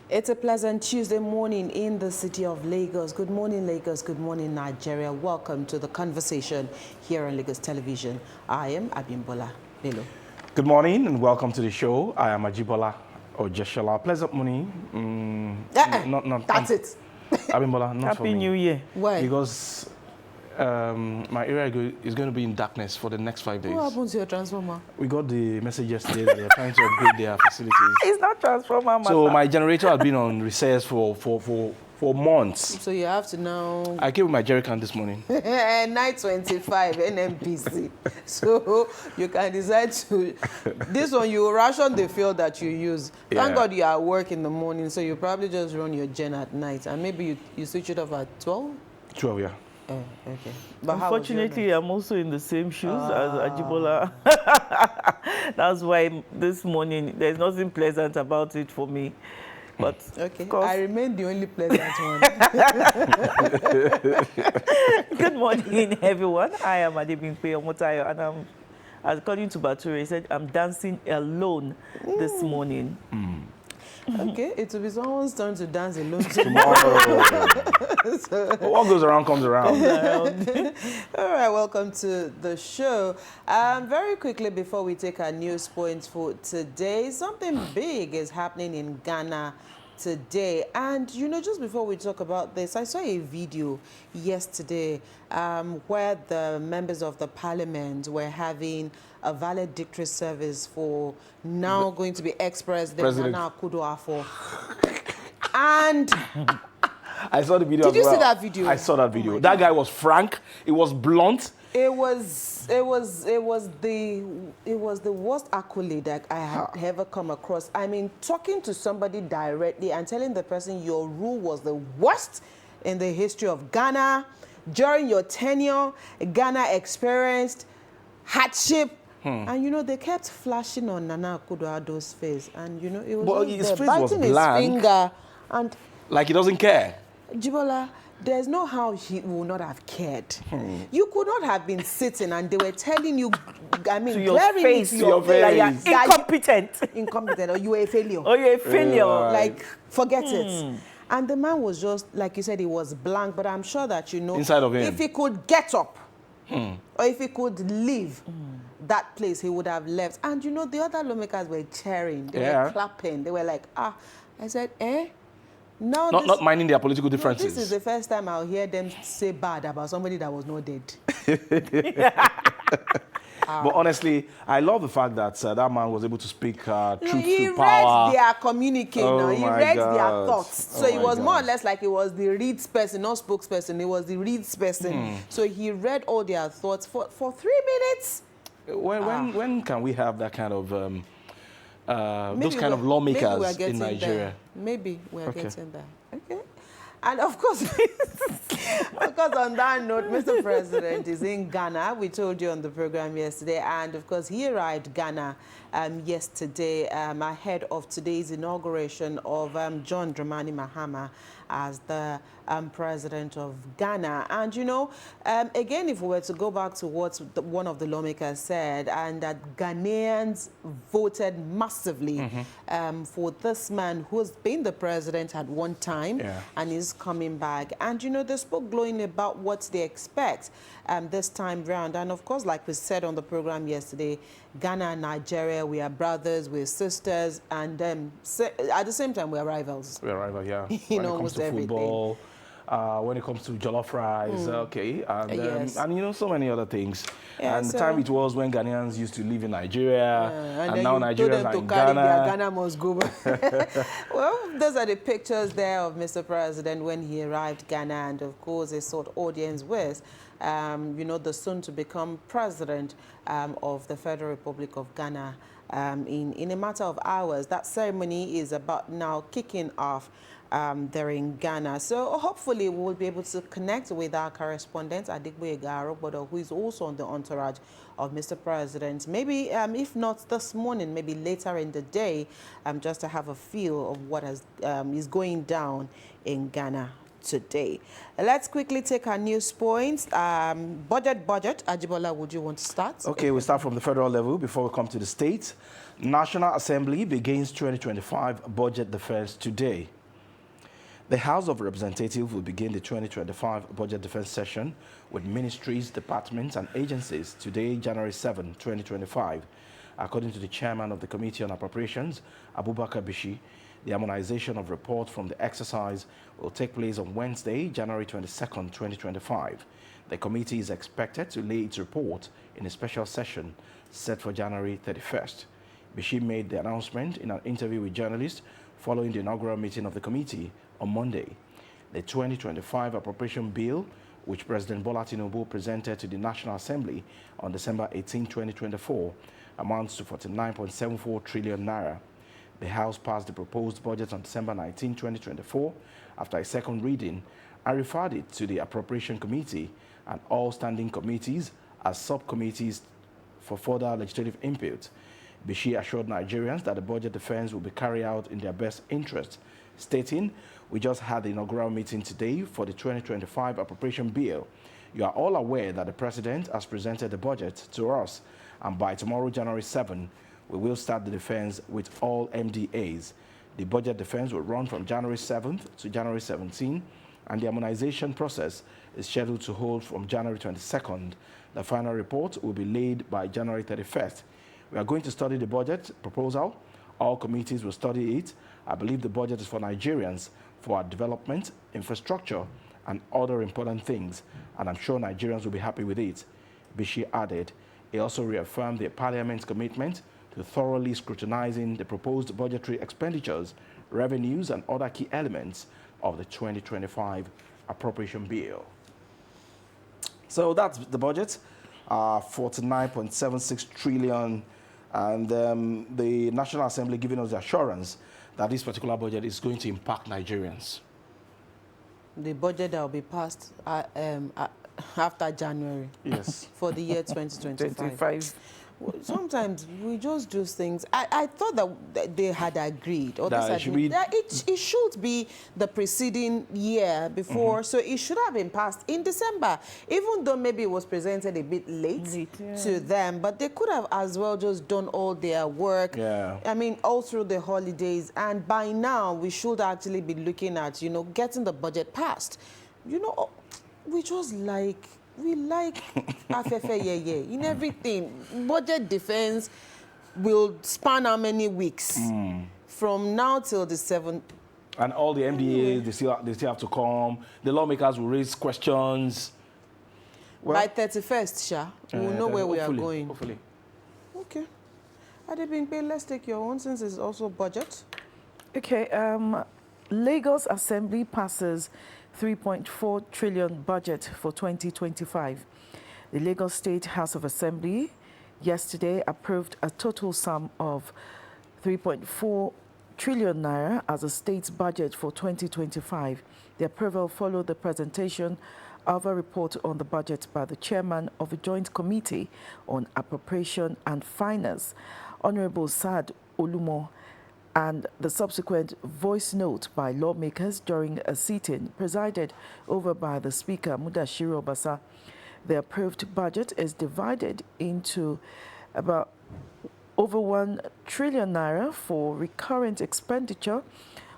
It's a pleasant Tuesday morning in the city of Lagos. Good morning, Lagos. Good morning, Nigeria. Welcome to the conversation here on Lagos Television. I am Abimbola Bello. Good morning and welcome to the show. I am Ajibola Ojeshola. Pleasant morning. That's it. Abimbola, not for me. Happy New Year. Why? Because my area is going to be in darkness for the next 5 days. What happened to your transformer? We got the message yesterday that they're trying to upgrade their facilities. It's not transformer matter. So my generator had been on recess for months. So you have to now... I came with my jerry can this morning. 925 NMPC. So you can decide to... This one, you ration the fuel that you use. Thank Yeah. God you are at work in the morning, so you probably just run your gen at night. And maybe you switch it off at 12? 12, yeah. Oh, okay. But how was your Unfortunately, night? I'm also in the same shoes as Ajibola. That's why this morning, there's nothing pleasant about it for me. But Okay, of course, I remain the only pleasant one. good morning, everyone. I am Adebimpe Omotayo, and according to Bature, he said, I'm dancing alone this morning. Okay, it will be someone's turn to dance alone Tomorrow. But what goes around comes around. All right, welcome to the show. Very quickly, before we take our news points for today, something big is happening in Ghana today. And, you know, just before we talk about this, I saw a video yesterday where the members of the parliament were having a valedictory service for now going to be ex-president Nana Akufo-Addo. And... I saw the video Did as you well. see that video? I saw that video. That guy was frank. It was blunt. It was the worst accolade that I had ever come across. I mean, talking to somebody directly and telling the person your rule was the worst in the history of Ghana. During your tenure, Ghana experienced hardship. And, you know, they kept flashing on Nana Akufo-Addo's face. And, you know, it was But just his there, face was biting blank. his finger. And Like he doesn't care. Jibola, there's no how he would not have cared. You could not have been sitting and they were telling you, I mean, To your glaring face, into your face. that you're that you- incompetent. incompetent, or you were a failure. Or you're a failure. Yeah. Like, forget it. And the man was just, like you said, he was blank, but I'm sure that, you know, Inside of him. if he could get up, or if he could leave that place, he would have left. And, you know, the other lawmakers were cheering, they Yeah. were clapping, they were like, ah. I said, eh? No, Not minding their political no, differences. this is the first time I'll hear them say bad about somebody that was not dead. But honestly, I love the fact that that man was able to speak truth He to read power. their communique, Oh he my read their God. thoughts. Oh So it my was more or God. less like it was the reads person, not spokesperson. It was the reads person. So he read all their thoughts for 3 minutes. When can we have that kind of those Maybe kind of maybe lawmakers we're in getting Nigeria? there. Maybe we're Okay. getting there. Okay. And of course, of course, on that note, Mr. President is in Ghana. We told you on the program yesterday. And of course, he arrived Ghana yesterday ahead of today's inauguration of John Dramani Mahama as the president of Ghana. And, you know, again, if we were to go back to what one of the lawmakers said, and that Ghanaians voted massively for this man who's been the president at one time and is coming back. And, you know, they spoke glowing about what they expect this time round. And, of course, like we said on the program yesterday, Ghana and Nigeria, we are brothers, we're sisters, and at the same time, we're rivals. We're right, yeah. In When it comes almost to everything. football, when it comes to jollof rice, okay, and Yes. and you know so many other things. Yeah, and the so- time it was when Ghanaians used to live in Nigeria, and then now you Nigerians told them are to in carry their Ghana. Ghana must go back. Well, those are the pictures there of Mr. President when he arrived Ghana, and of course, he sought audience with, you know, the soon-to-become president of the Federal Republic of Ghana in a matter of hours. That ceremony is about now kicking off there in Ghana. So hopefully we'll be able to connect with our correspondent, Adigboye Garobodo, who is also on the entourage of Mr. President. Maybe, if not this morning, maybe later in the day, just to have a feel of what is going down in Ghana today. Let's quickly take our news points. Budget. Ajibola, would you want to start? Okay, we start from the federal level before we come to the state. National Assembly begins 2025 budget defense today. The House of Representatives will begin the 2025 budget defense session with ministries, departments, and agencies today, January 7, 2025. According to the chairman of the Committee on Appropriations, Abubakar Bishi, the harmonization of reports from the exercise will take place on Wednesday, January 22nd, 2025. The committee is expected to lay its report in a special session set for January 31st. Bishi made the announcement in an interview with journalists following the inaugural meeting of the committee on Monday. The 2025 appropriation bill, which President Bola Tinubu presented to the National Assembly on December 18, 2024, amounts to 49.74 trillion naira. The House passed the proposed budget on December 19, 2024, after a second reading, and referred it to the Appropriation Committee and all standing committees as subcommittees for further legislative input. Bishi assured Nigerians that the budget defense will be carried out in their best interest, stating, "We just had the inaugural meeting today for the 2025 appropriation bill. You are all aware that the President has presented the budget to us, and by tomorrow, January 7, we will start the defense with all MDAs. The budget defense will run from January 7th to January 17, and the harmonization process is scheduled to hold from January 22nd. The final report will be laid by January 31st. We are going to study the budget proposal. All committees will study it. I believe the budget is for Nigerians, for our development, infrastructure, and other important things, and I'm sure Nigerians will be happy with it," Bishi added. He also reaffirmed the Parliament's commitment to thoroughly scrutinizing the proposed budgetary expenditures, revenues, and other key elements of the 2025 appropriation bill. So that's the budget, 49.76 trillion, and the National Assembly giving us the assurance that this particular budget is going to impact Nigerians. The budget that will be passed after January. Yes. For the year 2025. 25. Sometimes we just do things. I thought that they had agreed, or That this it should be- that it should be the preceding year before, so it should have been passed in December, even though maybe it was presented a bit late Yeah. to them, but they could have as well just done all their work. Yeah. I mean, all through the holidays, and by now we should actually be looking at, getting the budget passed. We just like afefe yeye in everything. Budget defense will span how many weeks? From now till the 7th. And all the MDAs, they still have to come. The lawmakers will raise questions. By 31st, Sha, we'll know where we are hopefully, going. Hopefully. Okay. Adebimpe, let's take your own, since it's also budget. Okay, Lagos Assembly passes 3.4 trillion budget for 2025. The Lagos State House of Assembly yesterday approved a total sum of 3.4 trillion naira as a state's budget for 2025. The approval followed the presentation of a report on the budget by the chairman of the Joint Committee on Appropriation and Finance, Honorable Saad Olumo, and the subsequent voice note by lawmakers during a sitting presided over by the Speaker, Mudashiru Obasa. The approved budget is divided into about over 1 trillion naira for recurrent expenditure,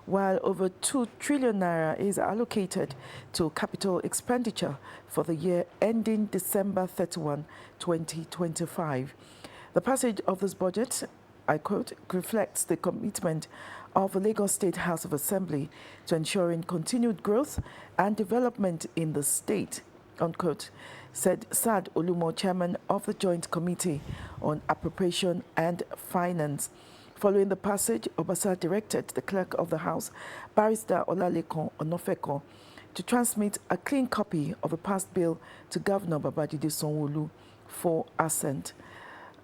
while over 2 trillion naira is allocated to capital expenditure for the year ending December 31, 2025. The passage of this budget, I quote, reflects the commitment of the Lagos State House of Assembly to ensuring continued growth and development in the state, unquote, said Saad Olumo, chairman of the Joint Committee on Appropriation and Finance. Following the passage, Obasa directed the clerk of the House, Barrister Olalekan Onofeko, to transmit a clean copy of the passed bill to Governor Babajide Sanwo-Olu for assent.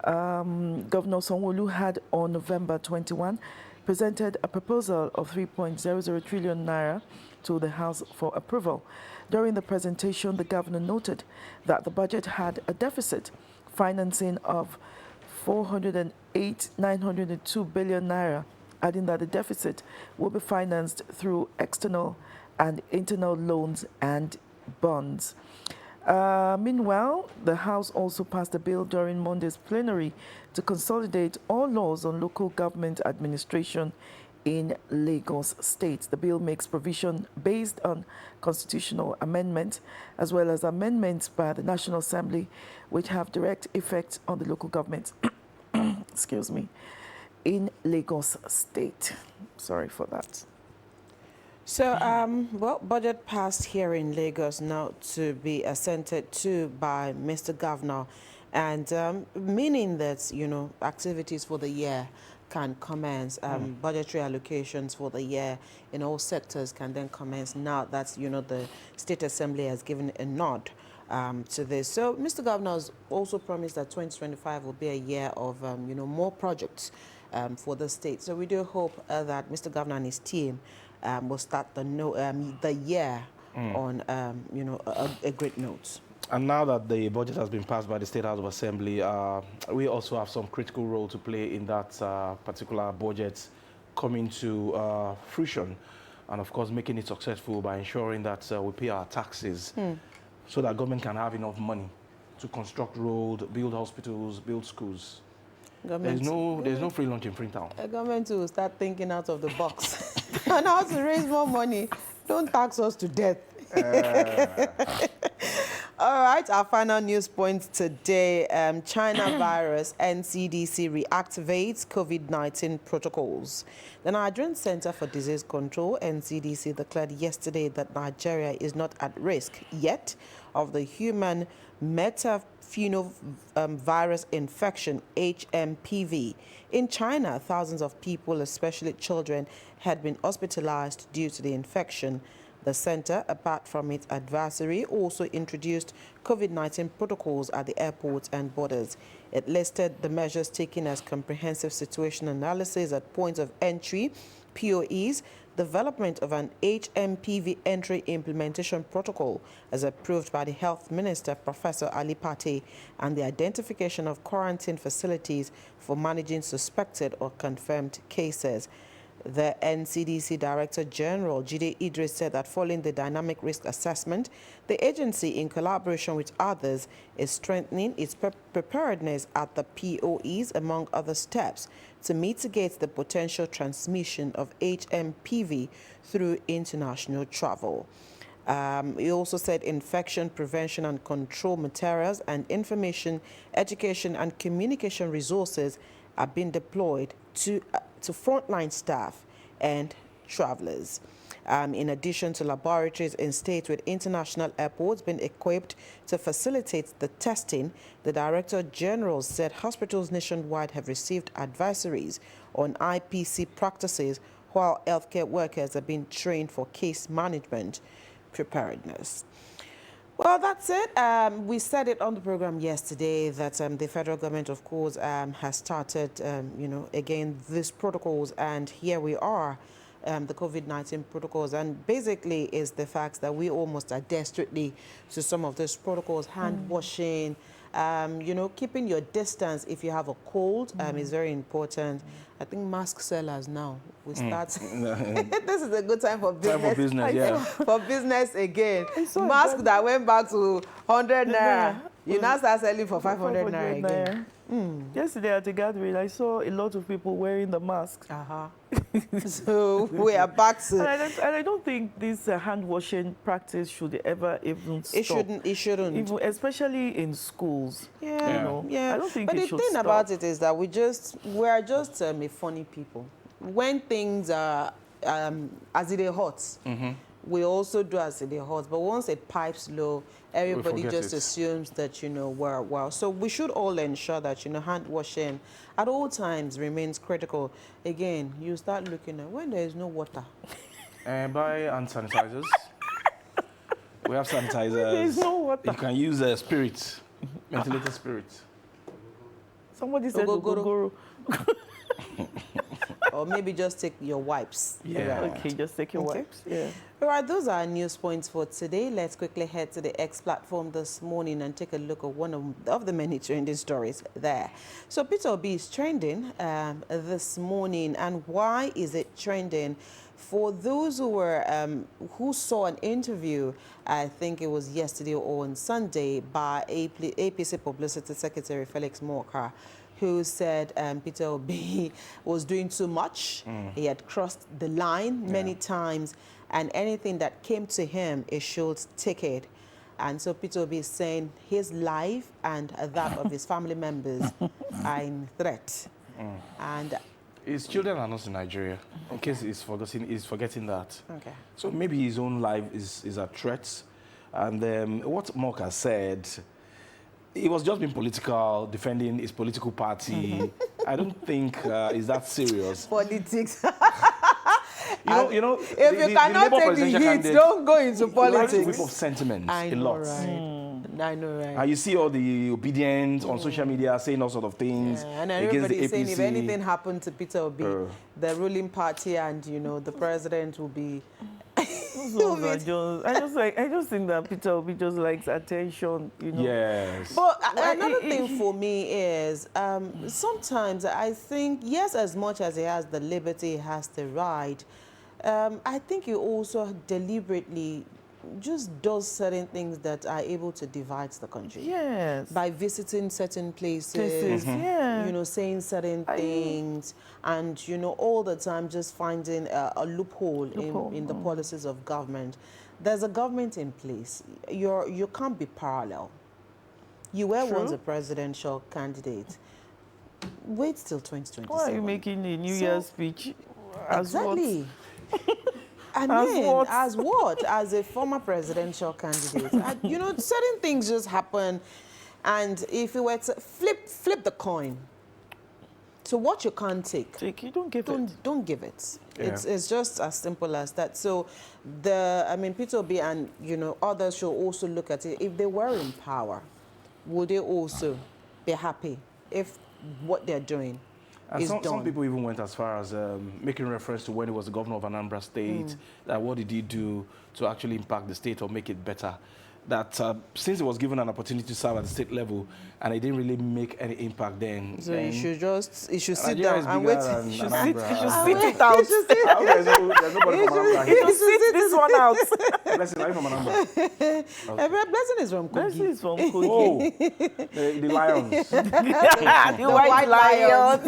Governor Sanwo-Olu had on November 21 presented a proposal of 3.00 trillion naira to the House for approval. During the presentation, the governor noted that the budget had a deficit financing of 408,902 billion naira adding that the deficit will be financed through external and internal loans and bonds. Meanwhile, the House also passed a bill during Monday's plenary to consolidate all laws on local government administration in Lagos State. The bill makes provision based on constitutional amendment as well as amendments by the National Assembly which have direct effect on the local government excuse me, in Lagos State. Sorry for that. So, well, budget passed here in Lagos now to be assented to by Mr. Governor, and meaning that, you know, activities for the year can commence, budgetary allocations for the year in all sectors can then commence now that, you know, the State Assembly has given a nod to this. So, Mr. Governor has also promised that 2025 will be a year of, you know, more projects for the state. So we do hope that Mr. Governor and his team will start the year on, you know, a great note. And now that the budget has been passed by the State House of Assembly, we also have some critical role to play in that particular budget coming to fruition, and of course making it successful by ensuring that we pay our taxes so that government can have enough money to construct roads, build hospitals, build schools. There's no free lunch in Freetown. The government will start thinking out of the box on how to raise more money. Don't tax us to death. All right, our final news point today. China virus, NCDC reactivates COVID-19 protocols. The Nigerian Center for Disease Control, NCDC, declared yesterday that Nigeria is not at risk yet of the human metapneumovirus infection, HMPV. In China, thousands of people, especially children, had been hospitalized due to the infection. The center, apart from its advisory, also introduced COVID-19 protocols at the airports and borders. It listed the measures taken as comprehensive situation analysis at points of entry, POEs, development of an HMPV entry implementation protocol as approved by the Health Minister, Professor Ali Pate, and the identification of quarantine facilities for managing suspected or confirmed cases. The NCDC Director General, Jide Idris, said that following the dynamic risk assessment, the agency, in collaboration with others, is strengthening its preparedness at the POEs, among other steps, to mitigate the potential transmission of HMPV through international travel. He also said infection prevention and control materials and information, education and communication resources are being deployed to frontline staff and travelers. In addition to laboratories in states with international airports being equipped to facilitate the testing, the Director General said hospitals nationwide have received advisories on IPC practices, while healthcare workers are being trained for case management preparedness. Well, that's it. We said it on the program yesterday that the federal government, of course, has started, you know, again, these protocols, and here we are, the COVID-19 protocols, and basically is the fact that we almost adhere strictly to some of these protocols, hand washing, you know, keeping your distance if you have a cold is very important. I think mask sellers now, we start, this is a good time for business. Time for business, yeah. For business again. Mask that went back to 100 naira, you now start selling for 500 naira again. Yesterday at the gathering, I saw a lot of people wearing the masks. So we are back to... And I don't think this hand washing practice should ever even stop. It shouldn't. Even, especially in schools. Yeah, you know, yeah. I don't think but it should the thing stop. about it is that we are just a funny people. When things are as it is hot, we also do as it is hot. But once it pipes low, everybody just assumes that, you know, we're well. So we should all ensure that, you know, hand washing at all times remains critical. Again, you start looking at when there is no water. And buy hand sanitizers. We have sanitizers. There is no water. You can use spirit, ventilated spirit. Somebody said Ogogoro. or maybe just take your wipes. Yeah. Okay, just take your Okay. wipes. Yeah. All right, those are our news points for today. Let's quickly head to the X platform this morning and take a look at one of the many trending stories there. So Peter Obi is trending this morning, and why is it trending? For those who saw an interview, I think it was yesterday or on Sunday, by APC Publicity Secretary Felix Morka, who said Peter Obi was doing too much. He had crossed the line many times, and anything that came to him, it should ticket. And so Peter Obi is saying his life and that of his family members are in threat. And His children are not in Nigeria, in case he's forgetting that. okay. So maybe his own life is at threat. And what Morka said, he was just being political, defending his political party. I don't think it's that serious. Politics. You know, If you cannot take the heat, don't go into He likes a whip politics. of sentiment I a know, lot. right? I know, right? And you see all the obedience on social media saying all sort of things Yeah, and against the everybody is saying APC. if anything happened to Peter Obi, the ruling party and the president will be. I just think that Peter Obi just likes attention, Yes. But another thing for me is sometimes I think, yes, as much as he has the liberty, he has the right, I think he also deliberately just does certain things that are able to divide the country. Yes. By visiting certain places, yeah. saying certain things, and, all the time just finding a loophole in the policies of government. There's a government in place. You can't be parallel. You were once a presidential candidate. Wait till 2027. Why are you making a New Year's speech? As exactly. And As then, what? as what? As a former presidential candidate. Certain things just happen. And if you were to flip the coin to what you can't take, You don't give it. don't give it. Yeah. It's just as simple as that. So Peter Obi and others should also look at it. If they were in power, would they also be happy if what they're doing And is some done? people even went as far as making reference to when he was the governor of Anambra State, that what did he do to actually impact the state or make it better? That since he was given an opportunity to serve at the state level and he didn't really make any impact then. So you should sit Nigeria is down and bigger wait. than You should Anambra. sit it out. There's nobody from Anambra You here. should sit this one out. Blessing, are you from Anambra? Blessing is from This Kogi. is from Kogi. Oh, the Lions. The white lion.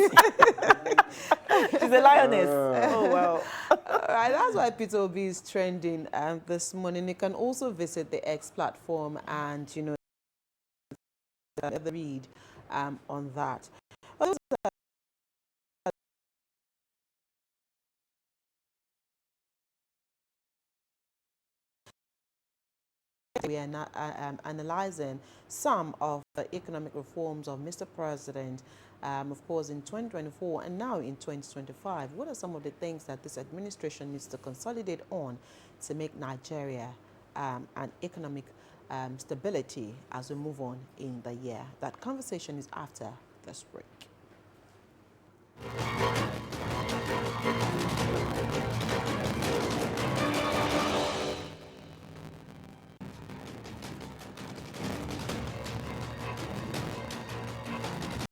She's a lioness. Oh, wow. Right, that's why Peter Obi is trending this morning. You can also visit the X platform and, read on that. We are not, analyzing some of the economic reforms of Mr. President, of course, in 2024 and now in 2025. What are some of the things that this administration needs to consolidate on to make Nigeria an economic stability as we move on in the year? That conversation is after this break.